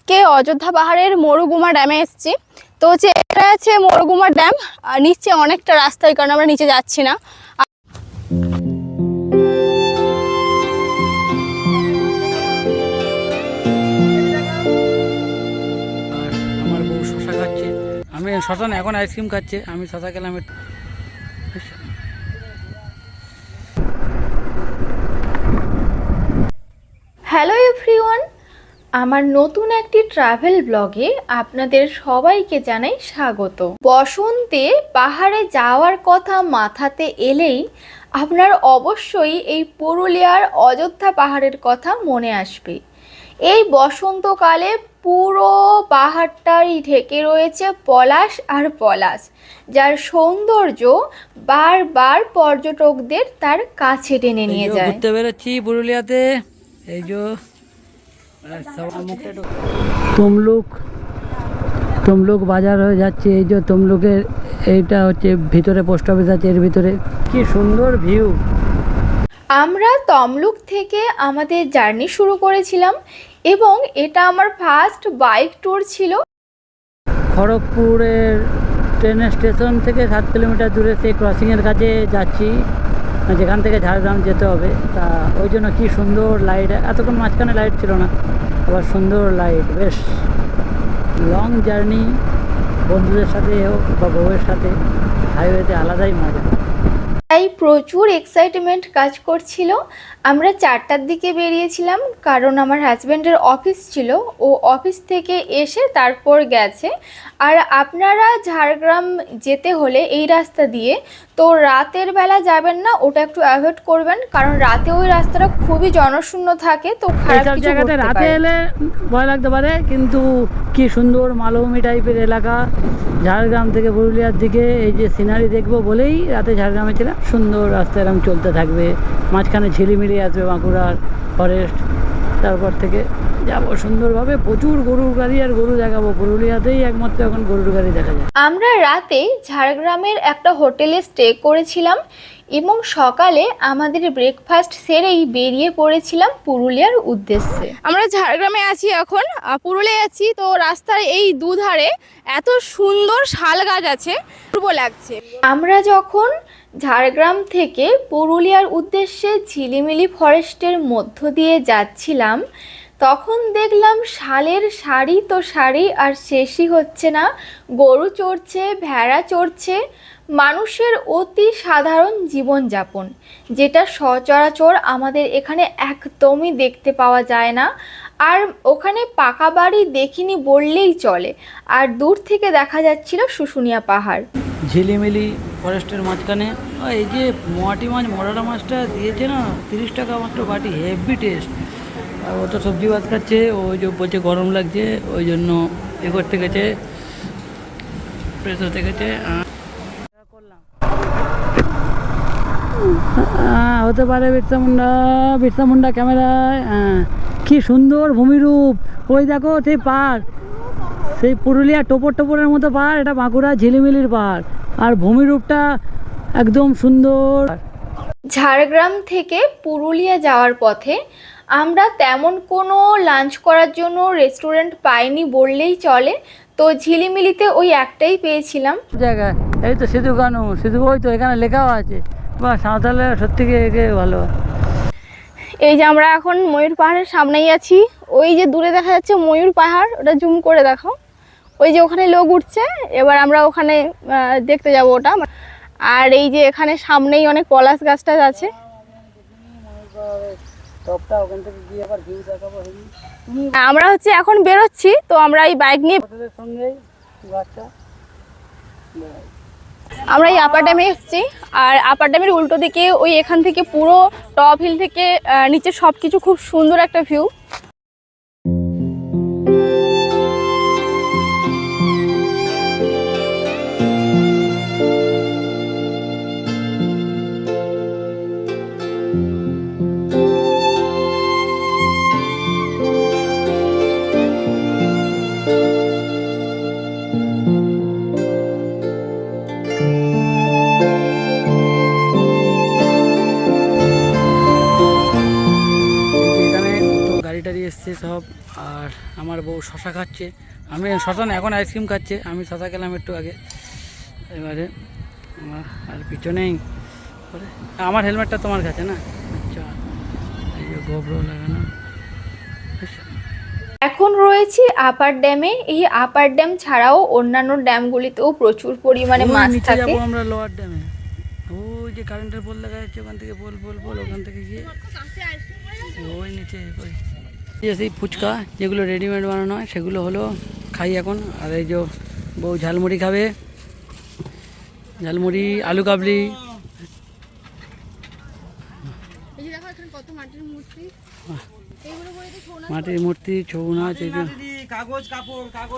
আজকে অযোধ্যা পাহাড়ের মরুগুমা ড্যামে এসেছি। তো হচ্ছে এটা আছে মরুগুমা ড্যাম, আর নিচে অনেকটা রাস্তা, এই কারণে আমরা নিচে যাচ্ছি না। আমার বউ শশা খাচ্ছে, আমি শশা না, এখন আইসক্রিম খাচ্ছে, আমি শশা খেলাম। হ্যালো এভরিওয়ান, আমার নতুন একটি ট্রাভেল ব্লগে আপনাদের সবাইকে জানাই স্বাগত। বসন্তে পাহাড়ে যাওয়ার কথা মাথাতে এলেই আপনার অবশ্যই এই পুরুলিয়ার অযোধ্যা পাহাড়ের কথা মনে আসবে। এই বসন্তকালে পুরো পাহাড়টাই ঢেকে রয়েছে পলাশ আর পলাশ, যার সৌন্দর্য বারবার পর্যটকদের তার কাছে টেনে নিয়ে যায়। ঘুরতে বেরোচ্ছি পুরুলিয়াতে, এই যে তমলুক বাজার হয়ে যাচ্ছে। এই যে তমলুকের এইটা হচ্ছে ভিতরে পোস্ট অফিস আছে, এর ভিতরে কি সুন্দর ভিউ। আমরা তমলুক থেকে আমাদের জার্নি শুরু করেছিলাম এবং এটা আমার ফার্স্ট বাইক ট্যুর ছিল। খড়গপুরের ট্রেনের স্টেশন থেকে 7 কিলোমিটার দূরে সেই ক্রসিংয়ের কাছে যাচ্ছি, যেখান থেকে ঝাড়গ্রাম যেতে হবে। তা ওই জন্য কী সুন্দর লাইট, এতক্ষণ মাঝখানে লাইট ছিল না, আবার সুন্দর লাইট। বেশ লং জার্নি, বন্ধুদের সাথে হোক বা বউয়ের সাথে, হাইওয়েতে আলাদাই মজা। তাই প্রচুর এক্সাইটমেন্ট কাজ করছিল। আমরা 4টার দিকে বেরিয়েছিলাম, কারণ আমার হাজব্যান্ডের অফিস ছিল, ও অফিস থেকে এসে তারপর গেছে। আর আপনারা ঝাড়গ্রাম যেতে হলে এই রাস্তা দিয়ে তো রাতের বেলা যাবেন না, ওটা একটু অ্যাভয়েড করবেন, কারণ রাতে ওই রাস্তাটা খুবই জনশূন্য থাকে। তো খারাপ কিছু জায়গাতে রাতে এলে ভয় লাগতে পারে, কিন্তু কি সুন্দর মালভূমি টাইপের এলাকা। ঝাড়গ্রাম থেকে পুরুলিয়ার দিকে এই যে সিনারি দেখবো বলেই রাতে ঝাড়গ্রামে ছিলাম। সুন্দর রাস্তা এরকম চলতে থাকবে, মাঝখানে ঝিলিমিলি আসবে বাঁকুড়ার ফরেস্ট, তারপর থেকে যাবো সুন্দরভাবে। প্রচুর গরুর গাড়ি আর গরু দেখাবো, পুরুলিয়াতেই একমাত্র এখন গরুর গাড়ি দেখা যায়। আমরা রাতে ঝাড়গ্রামের একটা হোটেলে স্টে করেছিলাম এবং সকালে আমাদের ব্রেকফাস্ট সেরেই বেরিয়ে পড়েছিলাম পুরুলিয়ার উদ্দেশ্যে। আমরা ঝাড়গ্রামে আছি এখন, পুরুলিয়া আছি। তো রাস্তার এই দুধারে এত সুন্দর শাল গাছ আছে, পূর্ব লাগছে। আমরা যখন ঝাড়গ্রাম থেকে পুরুলিয়ার উদ্দেশ্যে ঝিলিমিলি ফরেস্টের মধ্য দিয়ে যাচ্ছিলাম, তখন দেখলাম শালের সারি তো সারি, আর শেষই হচ্ছে না। গরু চড়ছে, ভেড়া চড়ছে, মানুষের অতি সাধারণ জীবনযাপন, যেটা সচরাচর আমাদের এখানে একদমই দেখতে পাওয়া যায় না। আর ওখানে পাকা বাড়ি দেখিনি বললেই চলে, আর দূর থেকে দেখা যাচ্ছিল শুশুনিয়া পাহাড়। ঝিলিমিলি ফরেস্টের মাঝখানে এই যে মোয়াটি মাছ, মরাটা মাছটা দিয়েছে না, 30 টাকা মাত্র বাটি, হেভি টেস্ট। আর ও তো সবজি ভাত খাচ্ছে, ওই যে বলছে গরম লাগছে, ওই জন্য এ করতে গেছে, ফ্রেশ হতে গেছে। হতে পারে বিরসা মুন্ডা ক্যামেরায়। কি সুন্দর ভূমিরূপ, ওই দেখো সেই পাহাড়, সেই পুরুলিয়া টোপরের মতো পাহাড়, এটা বাঁকুড়া ঝিলিমিলির পাহাড়, আর ভূমিরূপটা একদম সুন্দর। ঝাড়গ্রাম থেকে পুরুলিয়া যাওয়ার পথে আমরা তেমন কোনো লাঞ্চ করার জন্য রেস্টুরেন্ট পাইনি বললেই চলে। তো ঝিলিমিলিতে ওই একটাই পেয়েছিলাম। জায়গায় এই তো সিধু কানু, সিধু, ওই তো এখানে লেখাও আছে। বা সাঁওতালের সত্যি একে ভালো। এই যে আমরা এখন ময়ূর পাহাড়ের সামনেই আছি, ওই যে দূরে দেখা যাচ্ছে ময়ূর পাহাড়, ওটা জুম করে দেখো। ওই যে ওখানে লোক উঠছে, এবার আমরা ওখানে দেখতে যাব ওটা। আর এই যে এখানে সামনেই অনেক পলাশ গাছটা আছে। আমরা হচ্ছে এখন বেরোচ্ছি, তো আমরা এই বাইক নিয়ে আমরা এই আপার ড্যামে এসেছি। আর আপার ড্যামের উল্টো দিকে ওই এখান থেকে পুরো টপ হিল থেকে নিচে সব কিছু খুব সুন্দর একটা ভিউ। গাড়ি এসছে সব, আর আর আমার বউ শশা খাচ্ছে, আমি শশা না এখন আইসক্রিম খাচ্ছে, আমি শশা খেলাম একটু আগে। এবারে আর পিছনেই আমার হেলমেটটা তোমার কাছে না? আচ্ছা, এই যে গোবর লাগানো। এখন রয়েছি আপার ড্যামে। এই আপার ড্যাম ছাড়াও অন্যান্য ড্যামগুলিতেও প্রচুর পরিমাণে ওই মাছ নিচে থাকে। যাবো আমরা লোয়ার ড্যামে, ওই যে কারেন্টের পোল দেখা যাচ্ছে ওখান থেকে পোল ওখান থেকে গিয়ে ওই নিচে ওই সেই ফুচকা যেগুলো রেডিমেড বানানো হয় সেগুলো হলো খাই এখন। আর এই যে বউ ঝালমুড়ি খাবে, ঝালমুড়ি, আলু কাবলি। মাটির মূর্তি, ছৌ নাচ, এই যে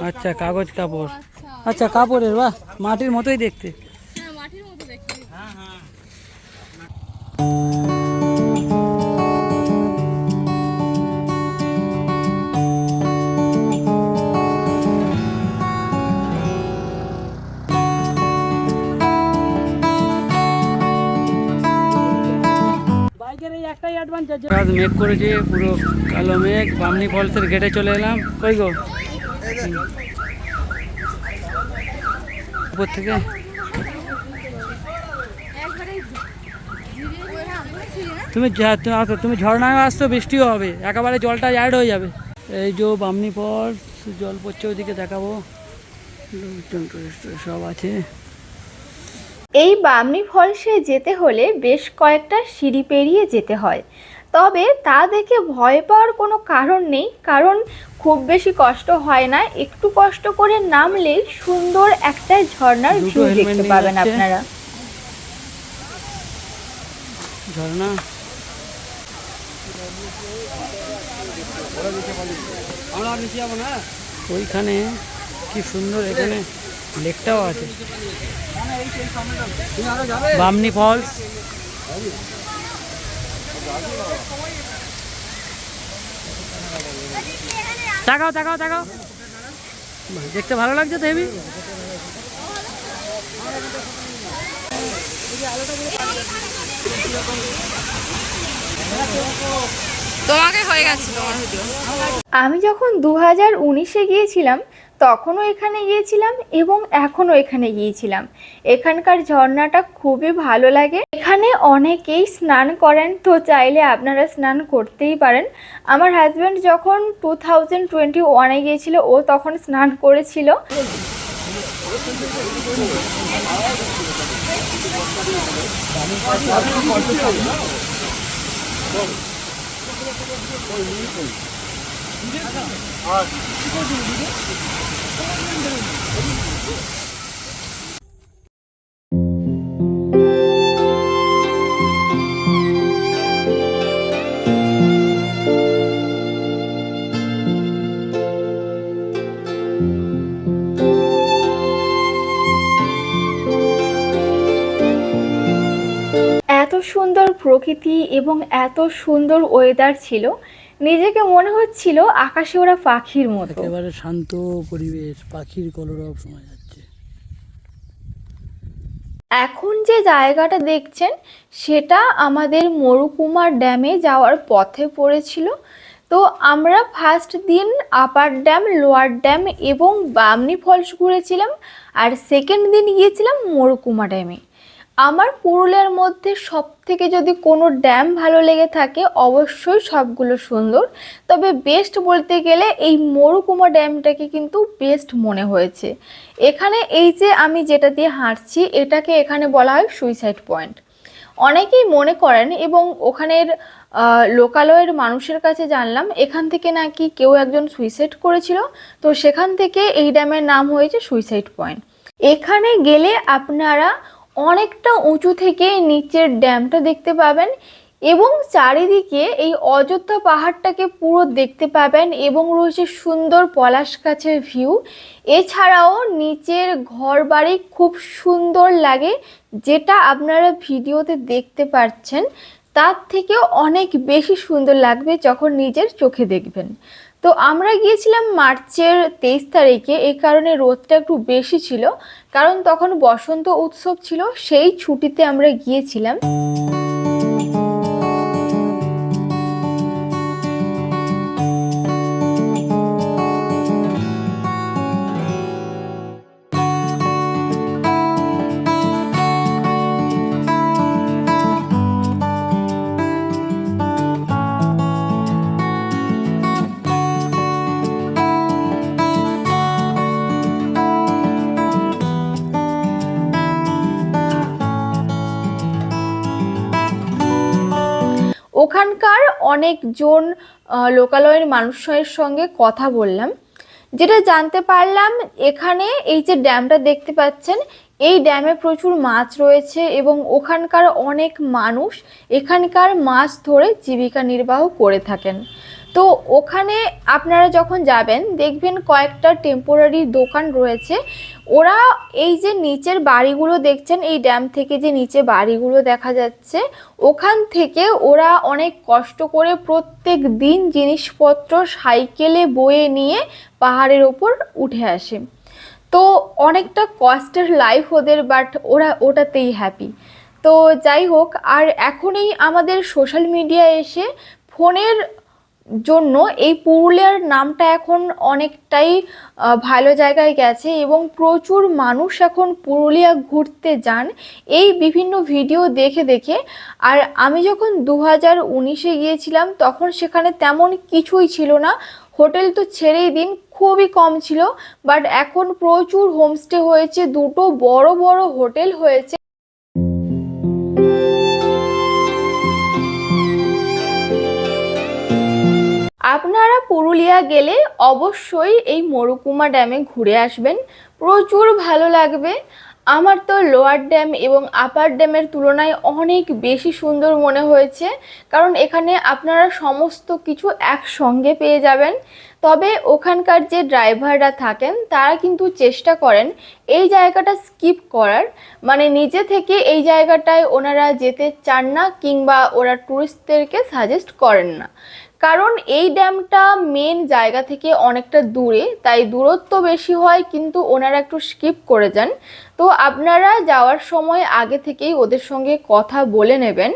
আচ্ছা কাগজ কাপড়, আচ্ছা কাপড়ের, বাহ মাটির মতোই দেখতে। মেঘ করেছে পুরো কালো মেঘ। বামনি ফলসের গেটে চলে এলাম। কই গো উপর থেকে তুমি ঝর্ণায় আসতো, বৃষ্টিও হবে, একেবারে জলটা অ্যাড হয়ে যাবে। এই যে বামনি ফলস, জল পড়ছে ওইদিকে, দেখাবো, লোকজন টুরিস্ট সব আছে। এই বামনি ফলসে যেতে হলে বেশ কয়েকটা সিঁড়ি পেরিয়ে যেতে হয়, তবে তা দেখে ভয় পাওয়ার কোনো কারণ নেই, কারণ খুব বেশি কষ্ট হয় না। একটু কষ্ট করে নামলেই সুন্দর একটা ঝর্ণার ভিউ দেখতে পাবেন আপনারা। ঝর্ণা ওইখানে কি সুন্দর, এখানে লেকটাও আছে, বামনি ফলস। তাকাও তাকাও তাকাও, দেখতে ভালো লাগছে তো হেবি। তোমাকে হয়ে গেছে তোমার ভিডিও। আমি যখন 2019-এ গিয়েছিলাম তখনও এখানে গিয়েছিলাম এবং এখনও এখানে গিয়েছিলাম। এখানকার ঝর্ণাটা খুবই ভালো লাগে। এখানে অনেকেই স্নান করেন, তো চাইলে আপনারা স্নান করতেই পারেন। আমার হাজব্যান্ড যখন 2021-এ গিয়েছিল, ও তখন স্নান করেছিল। এত সুন্দর প্রকৃতি এবং এত সুন্দর ওয়েদার ছিল, নিজেকে মনে হচ্ছিল আকাশে ওরা পাখির মতো। একেবারে শান্ত পরিবেশ, পাখির কলরব শোনা যাচ্ছে। এখন যে জায়গাটা দেখছেন সেটা আমাদের মরুকুমার ড্যামে যাওয়ার পথে পড়েছিল। তো আমরা ফার্স্ট দিন আপার ড্যাম, লোয়ার ড্যাম এবং বামনি ফলস ঘুরেছিলাম, আর সেকেন্ড দিন গিয়েছিলাম মরুকুমা ড্যামে। আমার পুরুলিয়ার মধ্যে সব থেকে যদি কোনো ড্যাম ভালো লেগে থাকে, অবশ্যই সবগুলো সুন্দর, তবে বেস্ট বলতে গেলে এই মরুকুমা ড্যামটাকে কিন্তু বেস্ট মনে হয়েছে। এখানে এই যে আমি যেটা দিয়ে হাঁটছি, এটাকে এখানে বলা হয় সুইসাইড পয়েন্ট। অনেকেই মনে করেন, এবং ওখানের লোকালয়ের মানুষের কাছে জানলাম এখান থেকে নাকি কেউ একজন সুইসাইড করেছিল, তো সেখান থেকে এই ড্যামের নাম হয়েছে সুইসাইড পয়েন্ট। এখানে গেলে আপনারা অনেকটা উঁচু থেকে নিচের ড্যামটা দেখতে পাবেন এবং চারিদিকে এই অযোধ্যা পাহাড়টাকে পুরো দেখতে পাবেন, এবং রয়েছে সুন্দর পলাশ গাছের ভিউ। এছাড়াও নিচের ঘরবাড়ি খুব সুন্দর লাগে, যেটা আপনারা ভিডিওতে দেখতে পাচ্ছেন তার থেকেও অনেক বেশি সুন্দর লাগবে যখন নিজের চোখে দেখবেন। তো আমরা গিয়েছিলাম মার্চের 23 তারিখে, এই কারণে রোদটা একটু বেশি ছিল, কারণ তখন বসন্ত উৎসব ছিল, সেই ছুটিতে আমরা গিয়েছিলাম। ওখানকার অনেকজন লোকালয়ের মানুষের সঙ্গে কথা বললাম, যেটা জানতে পারলাম এখানে এই যে ড্যামটা দেখতে পাচ্ছেন, এই ড্যামে প্রচুর মাছ রয়েছে এবং ওখানকার অনেক মানুষ এখানকার মাছ ধরে জীবিকা নির্বাহ করে থাকেন। তো ওখানে আপনারা যখন যাবেন দেখবেন কয়েকটা টেম্পোরারি দোকান রয়েছে। ওরা এই যে নিচের বাড়িগুলো দেখছেন, এই ড্যাম থেকে যে নিচে বাড়িগুলো দেখা যাচ্ছে, ওখান থেকে ওরা অনেক কষ্ট করে প্রত্যেক দিন জিনিসপত্র সাইকেলে বয়ে নিয়ে পাহাড়ের ওপর উঠে আসে। তো অনেকটা কষ্টের লাইফ ওদের, বাট ওরা ওটাতেই হ্যাপি। তো যাই হোক, আর এখনই আমাদের সোশ্যাল মিডিয়া এসে ফোনের জন্য এই পুরুলিয়ার নামটা এখন অনেকটাই ভালো জায়গায় গেছে এবং প্রচুর মানুষ এখন পুরুলিয়া ঘুরতে যান এই বিভিন্ন ভিডিও দেখে দেখে। আর আমি যখন 2019-এ গিয়েছিলাম তখন সেখানে তেমন কিছুই ছিল না, হোটেল তো ছেড়েই দিন, খুবই কম ছিল। বাট এখন প্রচুর হোমস্টে হয়েছে, দুটো বড় বড় হোটেল হয়েছে। আপনারা পুরুলিয়া গেলে অবশ্যই এই মরুকুমা ড্যামে ঘুরে আসবেন, প্রচুর ভালো লাগবে। আমার তো লোয়ার ড্যাম এবং আপার ড্যামের তুলনায় অনেক বেশি সুন্দর মনে হয়েছে, কারণ এখানে আপনারা সমস্ত কিছু একসঙ্গে পেয়ে যাবেন। তবে ওখানকার যে ড্রাইভাররা থাকেন তারা কিন্তু চেষ্টা করেন এই জায়গাটা স্কিপ করার, মানে নিজে থেকে এই জায়গাটায় ওনারা যেতে চান না কিংবা ওরা ট্যুরিস্টদেরকে সাজেস্ট করেন না, কারণ এই ড্যামটা মেন জায়গা থেকে অনেকটা দূরে, তাই দূরত্ব বেশি হয়, কিন্তু ওনারা একটু স্কিপ করে যান। তো আপনারা যাওয়ার সময় আগে থেকেই ওদের সঙ্গে কথা বলে নেবেন।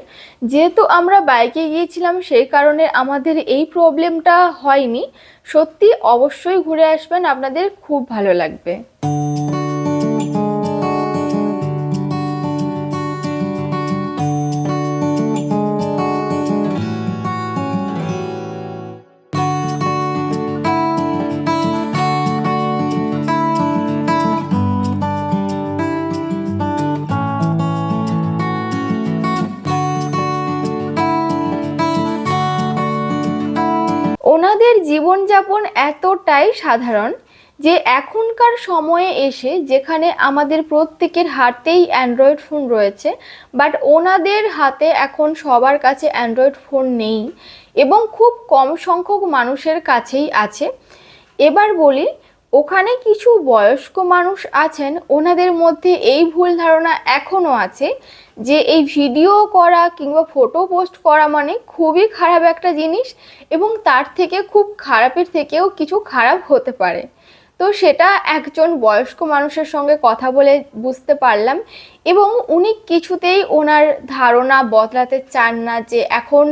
যেহেতু আমরা বাইকে গিয়েছিলাম সেই কারণে আমাদের এই প্রবলেমটা হয়নি। সত্যি অবশ্যই ঘুরে আসবেন, আপনাদের খুব ভালো লাগবে। ওনাদের জীবনযাপন এতটাই সাধারণ যে এখনকার সময়ে এসে যেখানে আমাদের প্রত্যেকের হাতেই অ্যান্ড্রয়েড ফোন রয়েছে, বাট ওনাদের হাতে এখন সবার কাছে অ্যান্ড্রয়েড ফোন নেই এবং খুব কম সংখ্যক মানুষের কাছেই আছে। এবার বলি, ওখানে কিছু বয়স্ক মানুষ আছেন, ওনাদের মধ্যে এই ভুল ধারণা এখনও আছে যে এই ভিডিও করা কিংবা ফটো পোস্ট করা মানে খুবই খারাপ একটা জিনিস এবং তার থেকে খুব খারাপের থেকেও কিছু খারাপ হতে পারে। তো সেটা একজন বয়স্ক মানুষের সঙ্গে কথা বলে বুঝতে পারলাম এবং উনি কিছুতেই ওনার ধারণা বদলাতে চান না যে এখন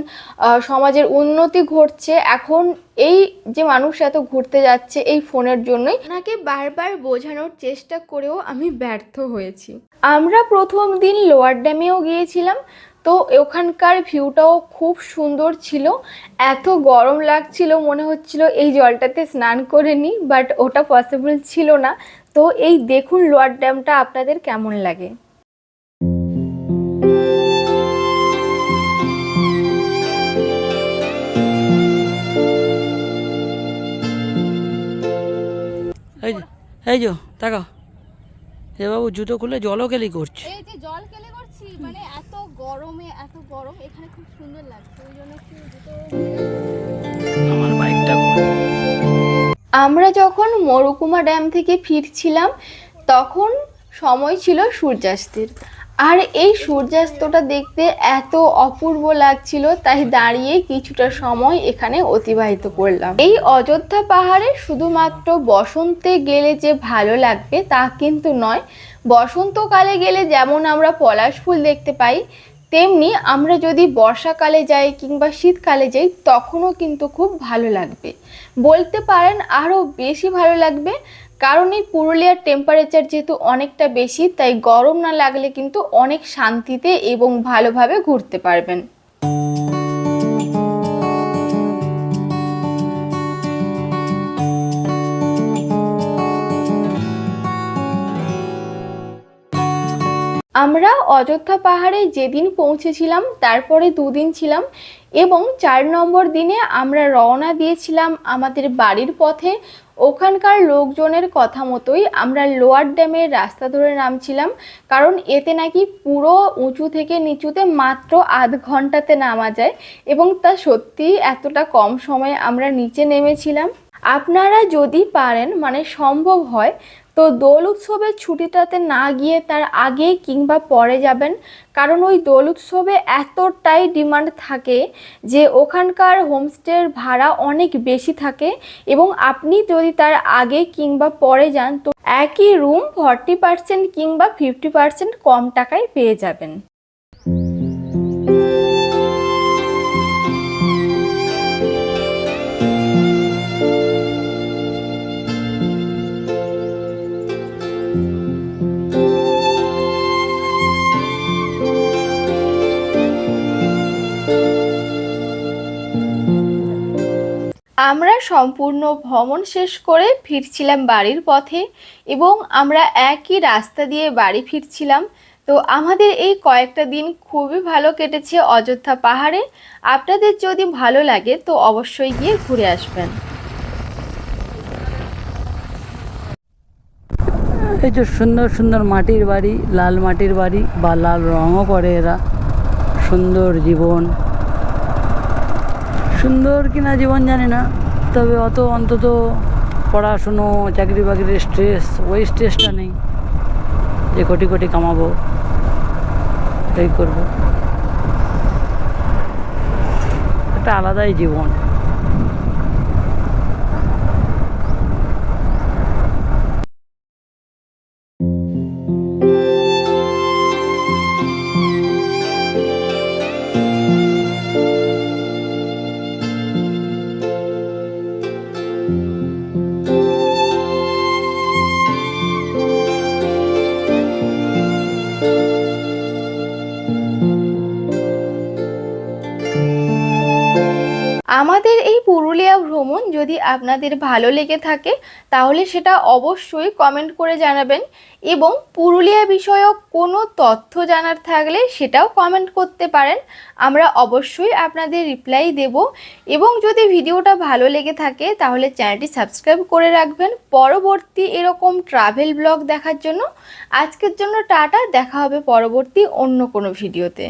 সমাজের উন্নতি ঘটছে, এখন এই যে মানুষ এত ঘুরতে যাচ্ছে এই ফোনের জন্যই। ওনাকে বারবার বোঝানোর চেষ্টা করেও আমি ব্যর্থ হয়েছি। আমরা প্রথম দিন লোয়ার ড্যামেও গিয়েছিলাম, তো ওখানকার ভিউটাও খুব সুন্দর ছিল। এত গরম লাগছিল, মনে হচ্ছিল এই জলটাতে স্নান করে নিই, বাট ওটা পসিবল ছিল না। তো এই দেখুন লোয়ার ড্যামটা আপনাদের কেমন লাগে। এই যে তাকাও, এ বাবু জুতো খুলে জলও কেলি করছে। এই যে জল কেলে করছি, মানে এত গরমে এত গরম, এখানে খুব সুন্দর লাগছে, ওই জন্য একটু জুতো। আমার বাইকটা আমরা যখন মরুকুমা ড্যাম থেকে ফিরছিলাম তখন সময় ছিল সূর্যাস্তের, আর এই সূর্যাস্তটা দেখতে এত অপূর্ব লাগছিল, তাই দাঁড়িয়ে কিছুটা সময় এখানে অতিবাহিত করলাম। এই অযোধ্যা পাহাড়ে শুধুমাত্র বসন্তে গেলে যে ভালো লাগবে তা কিন্তু নয়। বসন্তকালে গেলে যেমন আমরা পলাশ ফুল দেখতে পাই, তেমনি আমরা যদি বর্ষাকালে যাই কিংবা শীতকালে যাই তখনও কিন্তু খুব ভালো লাগবে, বলতে পারেন আরও বেশি ভালো লাগবে। কারণ এই পুরুলিয়ার টেম্পারেচার যেহেতু অনেকটা বেশি, তাই গরম না লাগলে কিন্তু অনেক শান্তিতে এবং ভালোভাবে ঘুরতে পারবেন। আমরা অযোধ্যা পাহাড়ে যেদিন পৌঁছেছিলাম তারপরে দুদিন ছিলাম এবং 4 নম্বর দিনে আমরা রওনা দিয়েছিলাম আমাদের বাড়ির পথে। ওখানকার লোকজনের কথা মতোই আমরা লোয়ার ড্যামের রাস্তা ধরে নামছিলাম, কারণ এতে নাকি পুরো উঁচু থেকে নিচুতে মাত্র আধ ঘন্টাতে নামা যায়, এবং তা সত্যিই এতটা কম সময়ে আমরা নিচে নেমেছিলাম। আপনারা যদি পারেন, মানে সম্ভব হয়, তো দোল উৎসবের ছুটিটাতে না গিয়ে তার আগে কিংবা পরে যাবেন, কারণ ওই দোল উৎসবে এতটাই ডিমান্ড থাকে যে ওখানকার হোমস্টের ভাড়া অনেক বেশি থাকে, এবং আপনি যদি তার আগে কিংবা পরে যান তো একই রুম 40% কিংবা 50% কম টাকায় পেয়ে যাবেন। আমরা সম্পূর্ণ ভ্রমণ শেষ করে ফিরছিলাম বাড়ির পথে, এবং আমরা একই রাস্তা দিয়ে বাড়ি ফিরছিলাম। তো আমাদের এই কয়েকটা দিন খুবই ভালো কেটেছে অযোধ্যা পাহাড়ে। আপনাদের যদি ভালো লাগে তো অবশ্যই গিয়ে ঘুরে আসবেন। এই যে সুন্দর সুন্দর মাটির বাড়ি, লাল মাটির বাড়ি, বা লাল রঙও করে এরা। সুন্দর জীবন, সুন্দর কিনা জীবন জানি না, তবে অন্তত পড়াশুনো, চাকরি বাকরির স্ট্রেস, ওই স্ট্রেসটা নেই যে কোটি কোটি কামাবো, এই করবো। একটা আলাদাই জীবন। আমাদের এই পুরুলিয়া ভ্রমণ যদি আপনাদের ভালো লেগে থাকে তাহলে সেটা অবশ্যই কমেন্ট করে জানাবেন, এবং পুরুলিয়া বিষয়ক কোনো তথ্য জানার থাকলে সেটাও কমেন্ট করতে পারেন, আমরা অবশ্যই আপনাদের রিপ্লাই দেব। এবং যদি ভিডিওটা ভালো লেগে থাকে তাহলে চ্যানেলটি সাবস্ক্রাইব করে রাখবেন পরবর্তী এরকম ট্রাভেল ব্লগ দেখার জন্য। আজকের জন্য টাটা, দেখা হবে পরবর্তী অন্য কোনো ভিডিওতে।